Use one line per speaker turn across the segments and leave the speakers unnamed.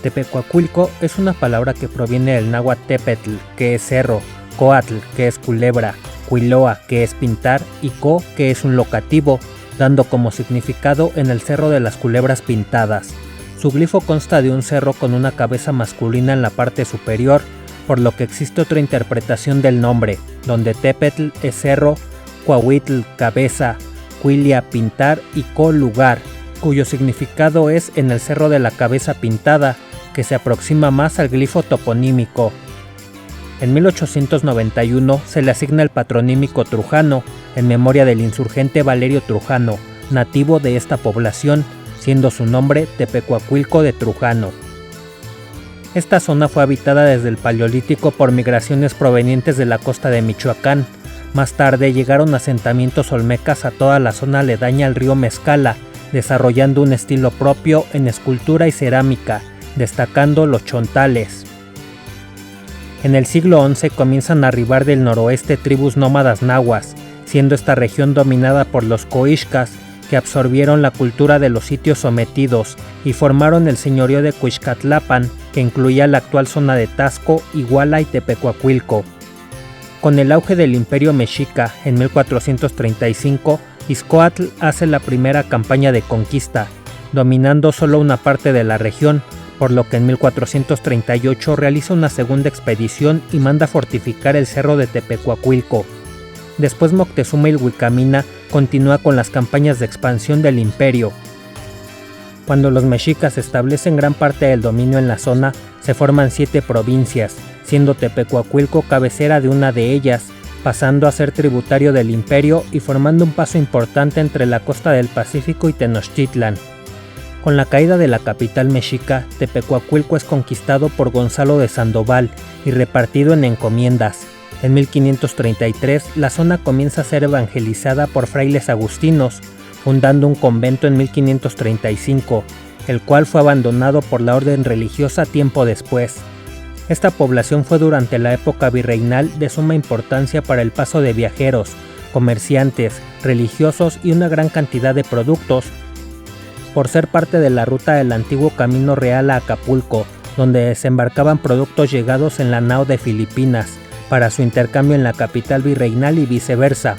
Tepecuacuilco es una palabra que proviene del náhuatl tepetl, que es cerro, coatl, que es culebra, cuiloa, que es pintar, y co, que es un locativo, dando como significado en el cerro de las culebras pintadas. Su glifo consta de un cerro con una cabeza masculina en la parte superior, por lo que existe otra interpretación del nombre, donde tepetl es cerro, cuahuitl cabeza, cuilia pintar y co lugar, cuyo significado es en el cerro de la cabeza pintada, que se aproxima más al glifo toponímico. En 1891 se le asigna el patronímico Trujano, en memoria del insurgente Valerio Trujano, nativo de esta población, siendo su nombre Tepecuacuilco de Trujano. Esta zona fue habitada desde el Paleolítico por migraciones provenientes de la costa de Michoacán. Más tarde llegaron asentamientos olmecas a toda la zona aledaña al río Mezcala, desarrollando un estilo propio en escultura y cerámica, destacando los chontales. En el siglo XI comienzan a arribar del noroeste tribus nómadas nahuas, siendo esta región dominada por los coixcas, que absorbieron la cultura de los sitios sometidos y formaron el señorío de Cuixcatlapan, que incluía la actual zona de Tasco, Iguala y Tepecuacuilco. Con el auge del Imperio Mexica en 1435, Izcoatl hace la primera campaña de conquista, dominando solo una parte de la región, por lo que en 1438 realiza una segunda expedición y manda fortificar el cerro de Tepecuacuilco. Después Moctezuma Ilhuicamina continúa con las campañas de expansión del imperio. Cuando los mexicas establecen gran parte del dominio en la zona, se forman 7 provincias, siendo Tepecuacuilco cabecera de una de ellas, pasando a ser tributario del imperio y formando un paso importante entre la costa del Pacífico y Tenochtitlan. Con la caída de la capital mexica, Tepecuacuilco es conquistado por Gonzalo de Sandoval y repartido en encomiendas. En 1533, la zona comienza a ser evangelizada por frailes agustinos, fundando un convento en 1535, el cual fue abandonado por la orden religiosa tiempo después. Esta población fue durante la época virreinal de suma importancia para el paso de viajeros, comerciantes, religiosos y una gran cantidad de productos, por ser parte de la ruta del antiguo Camino Real a Acapulco, donde desembarcaban productos llegados en la nao de Filipinas, para su intercambio en la capital virreinal y viceversa.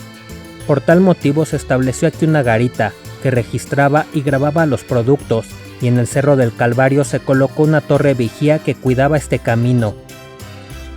Por tal motivo se estableció aquí una garita, que registraba y grababa los productos, y en el Cerro del Calvario se colocó una torre vigía que cuidaba este camino.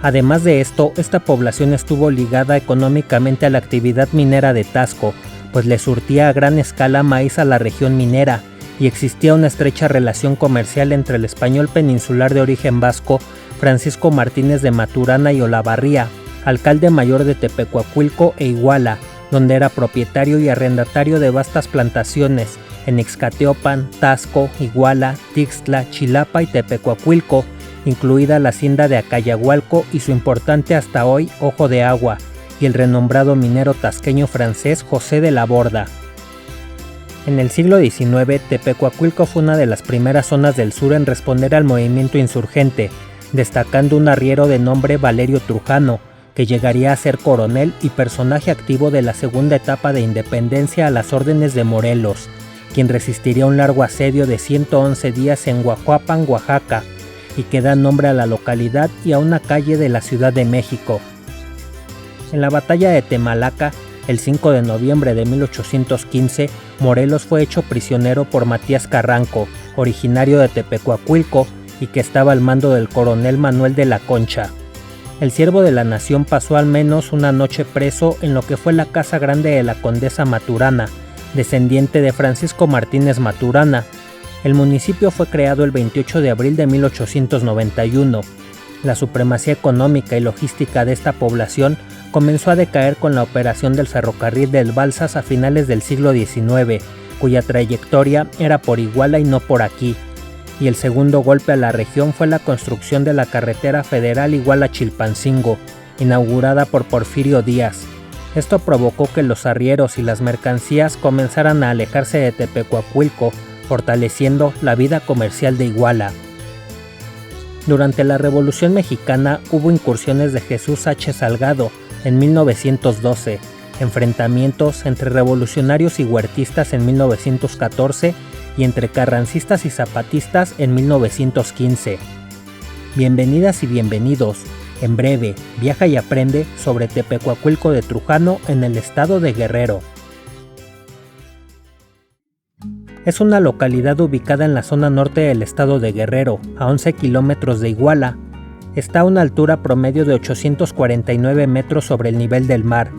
Además de esto, esta población estuvo ligada económicamente a la actividad minera de Tasco, pues le surtía a gran escala maíz a la región minera, y existía una estrecha relación comercial entre el español peninsular de origen vasco, Francisco Martínez de Maturana y Olavarría, alcalde mayor de Tepecuacuilco e Iguala, donde era propietario y arrendatario de vastas plantaciones en Ixcateopan, Tasco, Iguala, Tixtla, Chilapa y Tepecuacuilco, incluida la hacienda de Acayahualco y su importante hasta hoy Ojo de Agua, y el renombrado minero tasqueño francés José de la Borda. En el siglo XIX, Tepecuacuilco fue una de las primeras zonas del sur en responder al movimiento insurgente, destacando un arriero de nombre Valerio Trujano, que llegaría a ser coronel y personaje activo de la segunda etapa de independencia a las órdenes de Morelos, quien resistiría un largo asedio de 111 días en Guajuapan, Oaxaca, y que da nombre a la localidad y a una calle de la Ciudad de México. En la batalla de Temalaca, el 5 de noviembre de 1815, Morelos fue hecho prisionero por Matías Carranco, originario de Tepecuacuilco, y que estaba al mando del coronel Manuel de la Concha. El siervo de la nación pasó al menos una noche preso en lo que fue la casa grande de la condesa Maturana, descendiente de Francisco Martínez Maturana. El municipio fue creado el 28 de abril de 1891. La supremacía económica y logística de esta población comenzó a decaer con la operación del ferrocarril del Balsas a finales del siglo XIX, cuya trayectoria era por Iguala y no por aquí. Y el segundo golpe a la región fue la construcción de la carretera federal Iguala-Chilpancingo, inaugurada por Porfirio Díaz. Esto provocó que los arrieros y las mercancías comenzaran a alejarse de Tepecuacuilco, fortaleciendo la vida comercial de Iguala. Durante la Revolución Mexicana hubo incursiones de Jesús H. Salgado en 1912, enfrentamientos entre revolucionarios y huertistas en 1914 y entre carrancistas y zapatistas en 1915. Bienvenidas y bienvenidos. En breve, viaja y aprende sobre Tepecuacuilco de Trujano en el estado de Guerrero. Es una localidad ubicada en la zona norte del estado de Guerrero, a 11 kilómetros de Iguala. Está a una altura promedio de 849 metros sobre el nivel del mar.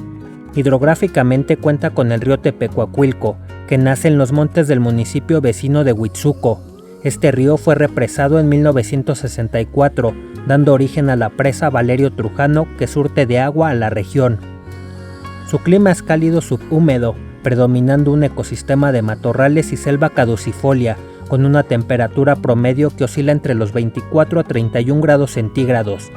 Hidrográficamente cuenta con el río Tepecuacuilco, que nace en los montes del municipio vecino de Huitzuco. Este río fue represado en 1964, dando origen a la presa Valerio Trujano que surte de agua a la región. Su clima es cálido subhúmedo, predominando un ecosistema de matorrales y selva caducifolia, con una temperatura promedio que oscila entre los 24 a 31 grados centígrados.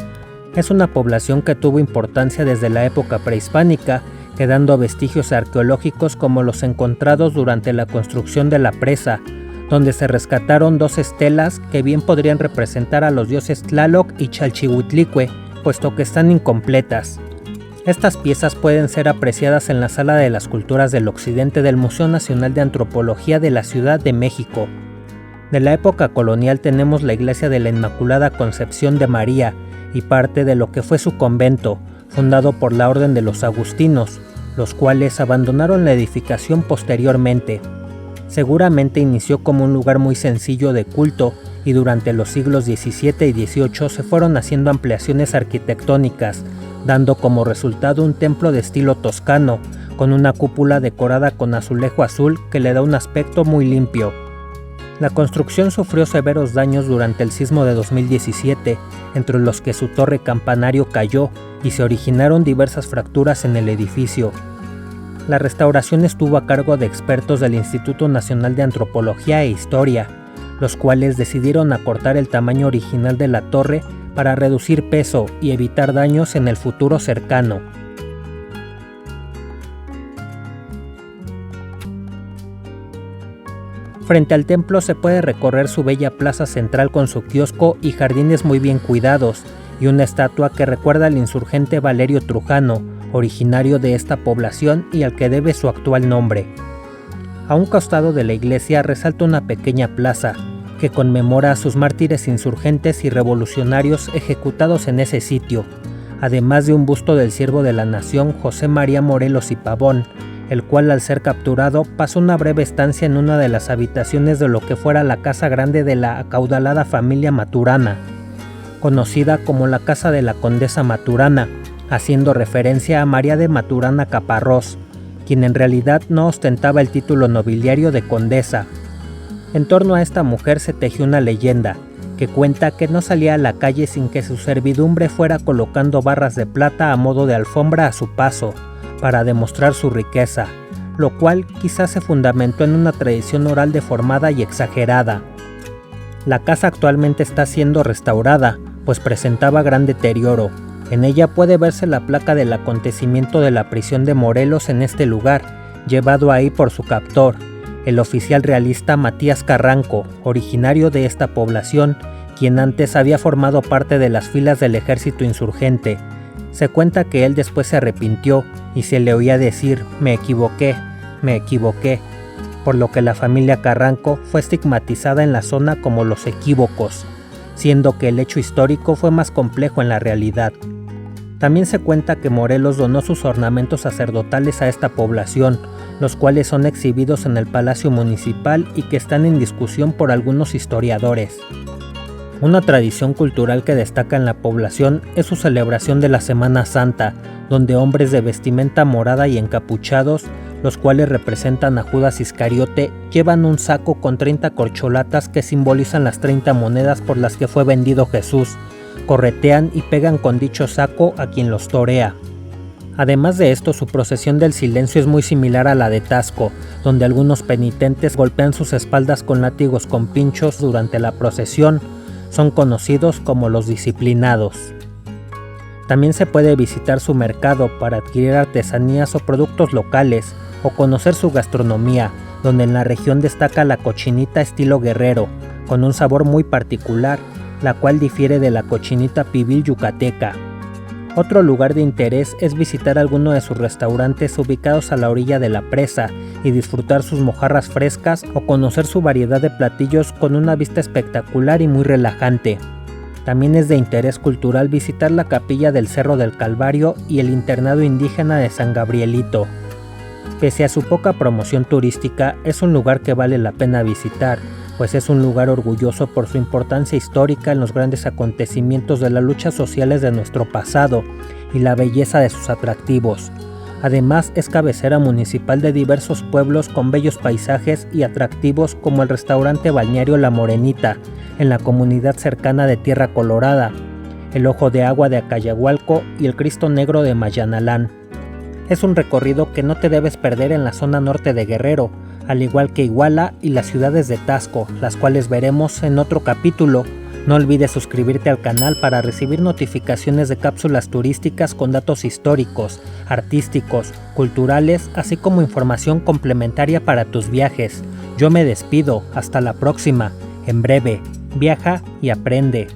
Es una población que tuvo importancia desde la época prehispánica, quedando vestigios arqueológicos como los encontrados durante la construcción de la presa, donde se rescataron 2 estelas que bien podrían representar a los dioses Tlaloc y Chalchihuitlicue, puesto que están incompletas. Estas piezas pueden ser apreciadas en la Sala de las Culturas del Occidente del Museo Nacional de Antropología de la Ciudad de México. De la época colonial tenemos la iglesia de la Inmaculada Concepción de María y parte de lo que fue su convento, fundado por la Orden de los Agustinos, los cuales abandonaron la edificación posteriormente. Seguramente inició como un lugar muy sencillo de culto y durante los siglos XVII y XVIII se fueron haciendo ampliaciones arquitectónicas, dando como resultado un templo de estilo toscano, con una cúpula decorada con azulejo azul que le da un aspecto muy limpio. La construcción sufrió severos daños durante el sismo de 2017, entre los que su torre campanario cayó y se originaron diversas fracturas en el edificio. La restauración estuvo a cargo de expertos del Instituto Nacional de Antropología e Historia, los cuales decidieron acortar el tamaño original de la torre para reducir peso y evitar daños en el futuro cercano. Frente al templo se puede recorrer su bella plaza central con su kiosco y jardines muy bien cuidados, y una estatua que recuerda al insurgente Valerio Trujano, originario de esta población y al que debe su actual nombre. A un costado de la iglesia resalta una pequeña plaza, que conmemora a sus mártires insurgentes y revolucionarios ejecutados en ese sitio, además de un busto del siervo de la nación José María Morelos y Pavón, el cual al ser capturado pasó una breve estancia en una de las habitaciones de lo que fuera la casa grande de la acaudalada familia Maturana, conocida como la Casa de la Condesa Maturana, haciendo referencia a María de Maturana Caparrós, quien en realidad no ostentaba el título nobiliario de condesa. En torno a esta mujer se tejió una leyenda, que cuenta que no salía a la calle sin que su servidumbre fuera colocando barras de plata a modo de alfombra a su paso, para demostrar su riqueza, lo cual quizás se fundamentó en una tradición oral deformada y exagerada. La casa actualmente está siendo restaurada, pues presentaba gran deterioro. En ella puede verse la placa del acontecimiento de la prisión de Morelos en este lugar, llevado ahí por su captor, el oficial realista Matías Carranco, originario de esta población, quien antes había formado parte de las filas del ejército insurgente. Se cuenta que él después se arrepintió y se le oía decir me equivoqué, por lo que la familia Carranco fue estigmatizada en la zona como los equívocos, siendo que el hecho histórico fue más complejo en la realidad. También se cuenta que Morelos donó sus ornamentos sacerdotales a esta población, los cuales son exhibidos en el Palacio Municipal y que están en discusión por algunos historiadores. Una tradición cultural que destaca en la población es su celebración de la Semana Santa, donde hombres de vestimenta morada y encapuchados, los cuales representan a Judas Iscariote, llevan un saco con 30 corcholatas que simbolizan las 30 monedas por las que fue vendido Jesús, corretean y pegan con dicho saco a quien los torea. Además de esto, su procesión del silencio es muy similar a la de Taxco, donde algunos penitentes golpean sus espaldas con látigos con pinchos durante la procesión. Son conocidos como los disciplinados. También se puede visitar su mercado para adquirir artesanías o productos locales, o conocer su gastronomía, donde en la región destaca la cochinita estilo guerrero, con un sabor muy particular, la cual difiere de la cochinita pibil yucateca. Otro lugar de interés es visitar alguno de sus restaurantes ubicados a la orilla de la presa y disfrutar sus mojarras frescas o conocer su variedad de platillos con una vista espectacular y muy relajante. También es de interés cultural visitar la capilla del Cerro del Calvario y el internado indígena de San Gabrielito. Pese a su poca promoción turística, es un lugar que vale la pena visitar, pues es un lugar orgulloso por su importancia histórica en los grandes acontecimientos de las luchas sociales de nuestro pasado y la belleza de sus atractivos. Además, es cabecera municipal de diversos pueblos con bellos paisajes y atractivos como el restaurante balneario La Morenita, en la comunidad cercana de Tierra Colorada, el Ojo de Agua de Acayahualco y el Cristo Negro de Mayanalán. Es un recorrido que no te debes perder en la zona norte de Guerrero, al igual que Iguala y las ciudades de Taxco, las cuales veremos en otro capítulo. No olvides suscribirte al canal para recibir notificaciones de cápsulas turísticas con datos históricos, artísticos, culturales, así como información complementaria para tus viajes. Yo me despido, hasta la próxima. En breve, viaja y aprende.